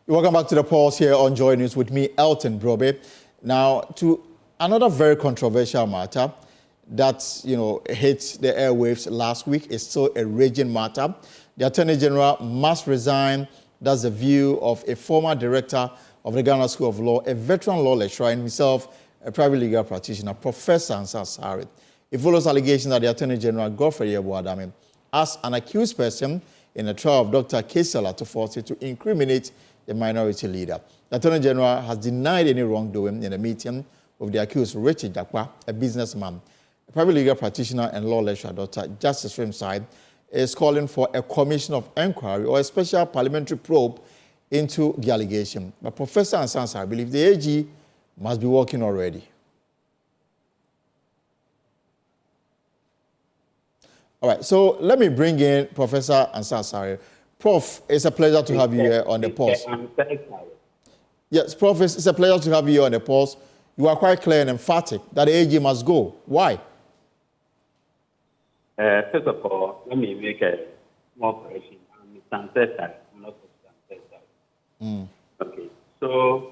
Welcome back to the Pulse here on Joy News with me, Elton Brobe. Now, to another very controversial matter that, hit the airwaves last week is still a raging matter. The Attorney General must resign. That's the view of a former director of the Ghana School of Law, a veteran law lecturer and himself a private legal practitioner, Professor Ansah Sari. It follows allegations that the Attorney General, Godfrey Yeboah-Adame, asked an accused person in the trial of Dr. Kesela to force it to incriminate the minority leader. The Attorney General has denied any wrongdoing in a meeting with the accused Richard Jakwa, a businessman. A private legal practitioner and law lecturer, Dr. Justice Rimside, is calling for a commission of inquiry or a special parliamentary probe into the allegation. But Professor Ansah Sari believes the AG must be working already. All right, so let me bring in Professor Ansah Sari. Prof, it's a pleasure to have you here on the Pulse. Yes, Prof, it's a pleasure to have you here on the Pulse. You are quite clear and emphatic that the AG must go. Why? First of all, let me make a small correction. I'm Mr. not Mr. Okay, so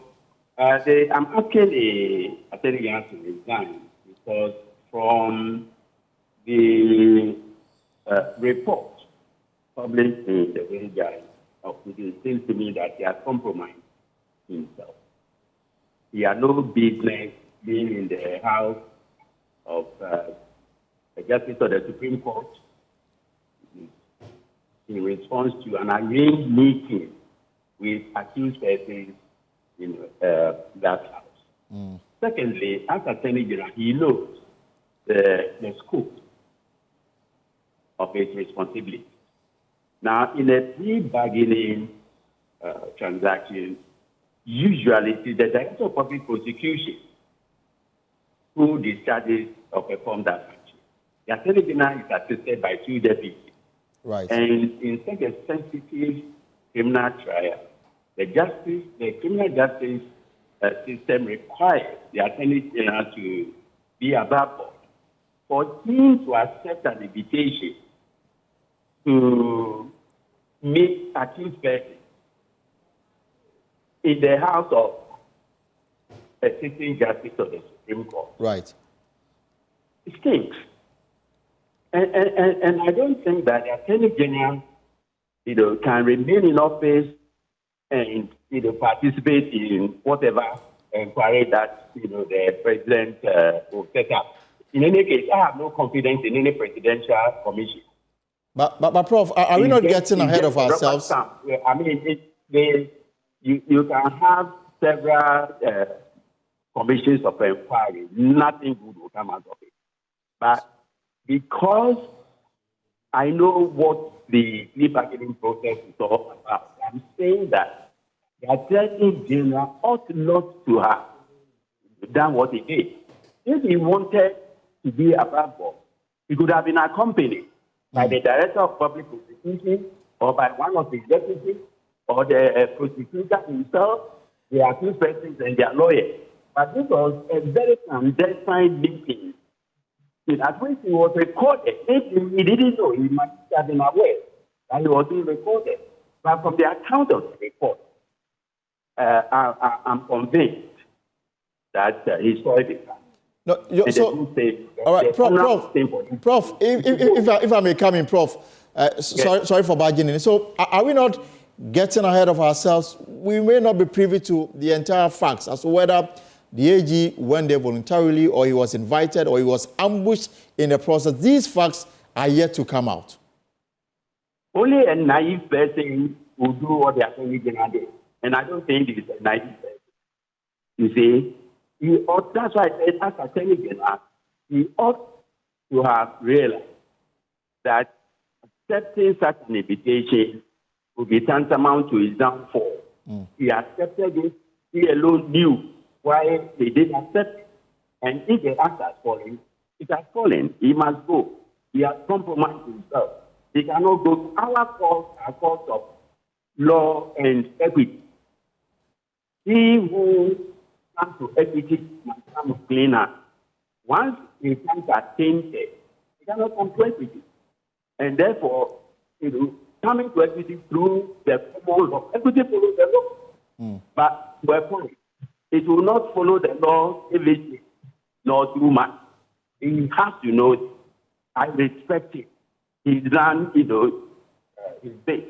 I'm asking the Attorney General to resign because from the report published in the Resign, it seems to me that he has compromised himself. He had no business being in the House of the Justice of the Supreme Court in response to an arranged meeting with accused persons in that house. Secondly, as Attorney General, he knows the scope of his responsibility. Now, in a plea-bargaining transaction, usually it is the Director of Public Prosecution who discharges or performs that function. The Attorney General is assisted by two deputies. Right. And in such a sensitive criminal trial, the criminal justice system requires the Attorney General to be above board. For him to accept an invitation to meet accused persons in the house of a sitting justice of the Supreme Court. Right. It stinks. And I don't think that the Attorney General, can remain in office and, participate in whatever inquiry that, the president will set up. In any case, I have no confidence in any presidential commission. But Prof, are we not getting ahead of ourselves? I mean, you can have several commissions of inquiry. Nothing good will come out of it. But because I know what the plea bargaining process is all about, I'm saying that the Attorney General ought not to have done what he did. If he wanted to be above board, he could have been accompanied by the Director of Public Prosecution or by one of his deputies or the prosecutor himself, the accused persons and their lawyers. But this was a very clandestine meeting. At which he was recorded. If he didn't know, he must have been aware that he was being recorded. But from the account of the report, I'm convinced that he saw it. No, all right, Prof, if I may come in, Prof, sorry for bargaining. So are we not getting ahead of ourselves? We may not be privy to the entire facts as to whether the AG went there voluntarily or he was invited or he was ambushed in the process. These facts are yet to come out. Only a naive person will do what the Attorney General did. And I don't think he's a naive person. You see, that's why I said, as Attorney General, he ought to have realized that accepting such an invitation would be tantamount to his downfall. He accepted it. He alone knew why he didn't accept it. And if the act has fallen, it has fallen. He must go. He has compromised himself. He cannot go. Our courts are courts of law and equity. He who comes to equity must come cleaner. Once he comes at tainted, he cannot come to equity. And therefore, coming to equity through the common law, equity follows the law. But to a point, it will not follow the law immediately, nor too much. He has to know it. I respect it. He's done, his best.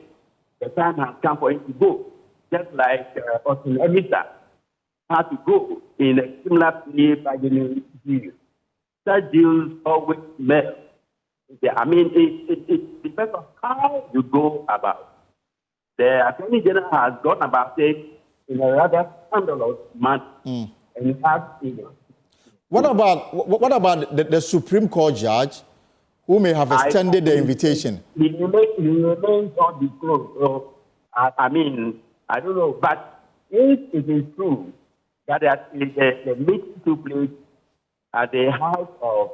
The time has come for him to go. Just like Austin Emita had to go in a similar plea bargaining deal. Such deals always melt. I mean, it depends on how you go about. The Attorney General has gone about it in a rather scandalous manner. And it has, What about the Supreme Court judge who may have extended the invitation? He remains undisclosed. So, I mean, I don't know. But if it is true that the meeting took place at the house of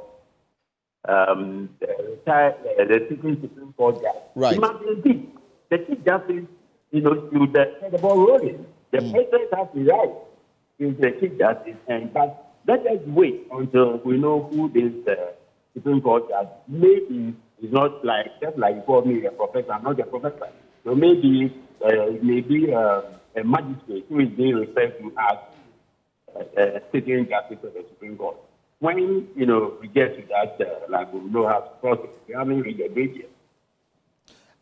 the sitting Supreme Court judge, right. It must be indeed. The Chief Justice, should set the ball rolling. The President has the right to the Chief Justice, but let us wait until we know who this Supreme Court judge. Maybe it's not just like you call me a professor. I'm not a professor. So maybe a magistrate who is being referred to as sitting justice of the Supreme Court. When we get to that, we know how to process. We haven't reached the bridge yet.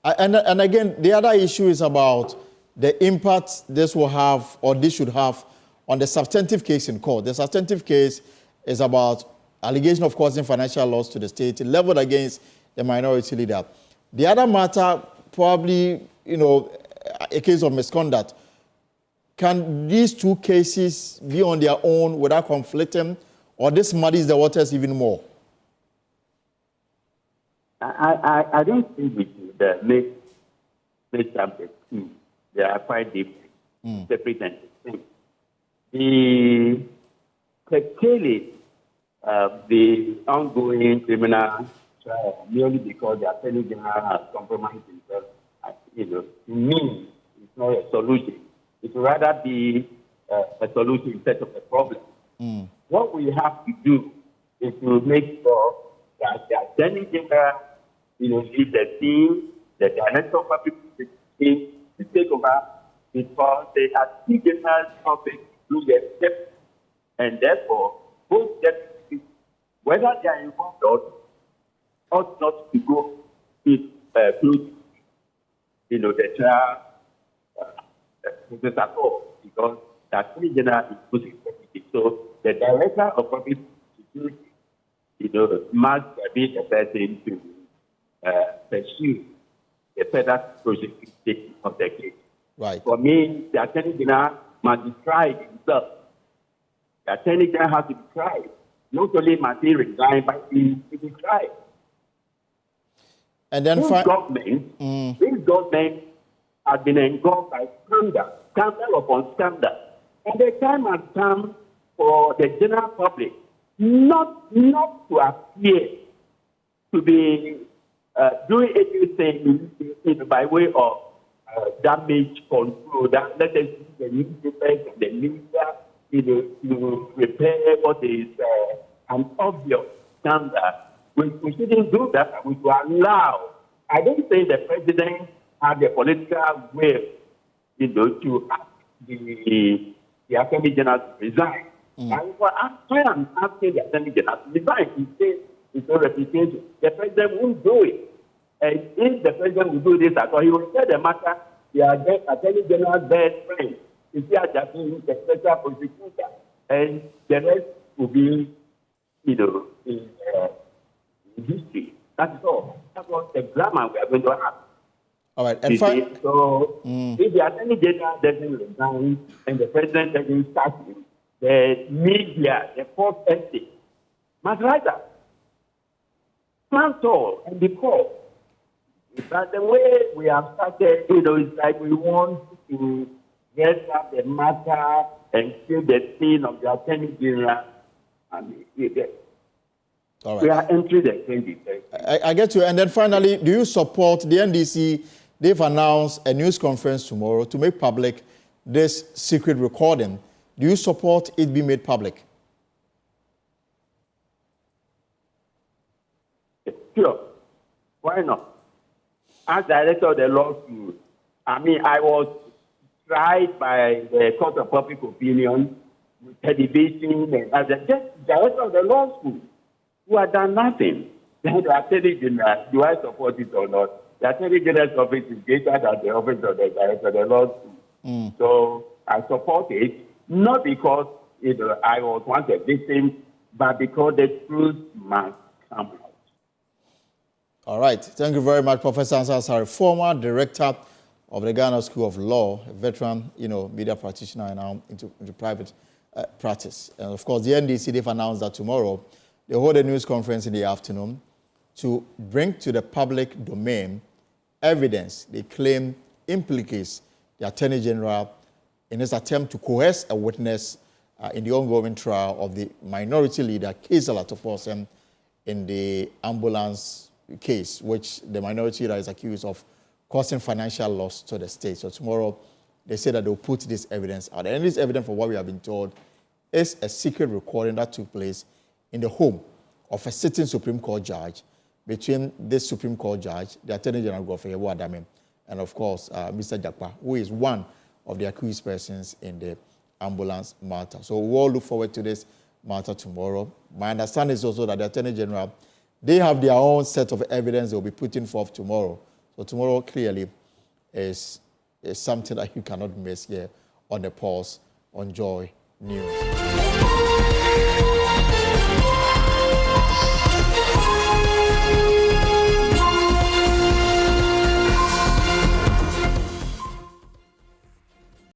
And again, the other issue is about the impact this will have, or this should have, on the substantive case in court. The substantive case is about allegation of causing financial loss to the state leveled against the minority leader. The other matter, probably, a case of misconduct. Can these two cases be on their own without conflicting, or this muddies the waters even more? I don't think we should make them the two. They are quite different, separate and distinct. The curtailing the ongoing criminal trial merely because the Attorney General has compromised himself, to me, it's not a solution. It would rather be a solution instead of a problem. What we have to do is to make sure that the Attorney General, lead the team, the Director of Public Safety to take over, because they are two general topics to the step, and therefore both deputies, whether they are involved or ought not to go through the trial process at all, because the Attorney General is pushing everything. So the Director of Public Security, must be the person to pursue the further prosecution of the case. Right. For me, the Attorney General must be tried himself. The Attorney General has to be tried. Not only must he resign, but he be tried. And then this government has been engulfed by scandal upon scandal. And the time has come for the general public not to appear to be doing anything by way of damage control. That let us use the newspapers and the media to repair what is an obvious scandal. We shouldn't do that. We should allow. I don't think the president has the political will, to ask the Attorney General to resign. I am asking the Attorney General to resign. He says it's no reputation. The president won't do it. And if the president will do this at all, he will tell the matter, the Attorney General's best friend, is here just the special prosecutor, and the rest will be, in history. That's all. That's what the drama we are going to have. All right. And so, if the Attorney General doesn't resign and the president doesn't start it, the media, the fourth estate, must write that. Not all and because. But the way we have started, it's like we want to get up the matter and kill the scene of the Attorney General. All right. We are entering the 20th. I get you. And then finally, do you support the NDC? They've announced a news conference tomorrow to make public this secret recording. Do you support it be made public? Sure. Why not? As director of the law school, I was tried by the Court of Public Opinion, with television, and as just director of the law school, who had done nothing. The Attorney General, do I support it or not? The Attorney General's office is greater than the office of the director of the law school. So I support it, not because I was once a victim, but because the truth must come out. All right. Thank you very much, Professor Ansah, former director of the Ghana School of Law, a veteran, media practitioner, and now into private practice. And of course, the NDC, they've announced that tomorrow they hold a news conference in the afternoon to bring to the public domain evidence they claim implicates the Attorney General in his attempt to coerce a witness in the ongoing trial of the minority leader, Kizala Toforsen, in the ambulance case, which the minority leader is accused of causing financial loss to the state. So tomorrow, they say that they'll put this evidence out. And this evidence, from what we have been told, is a secret recording that took place in the home of a sitting Supreme Court judge between this Supreme Court judge, the Attorney General Godfrey Adame, and of course, Mr. Jakpa, who is one of the accused persons in the ambulance matter. So we all look forward to this matter tomorrow. My understanding is also that the Attorney General, they have their own set of evidence they'll be putting forth tomorrow. So tomorrow clearly is something that you cannot miss here on the Pulse on Joy News.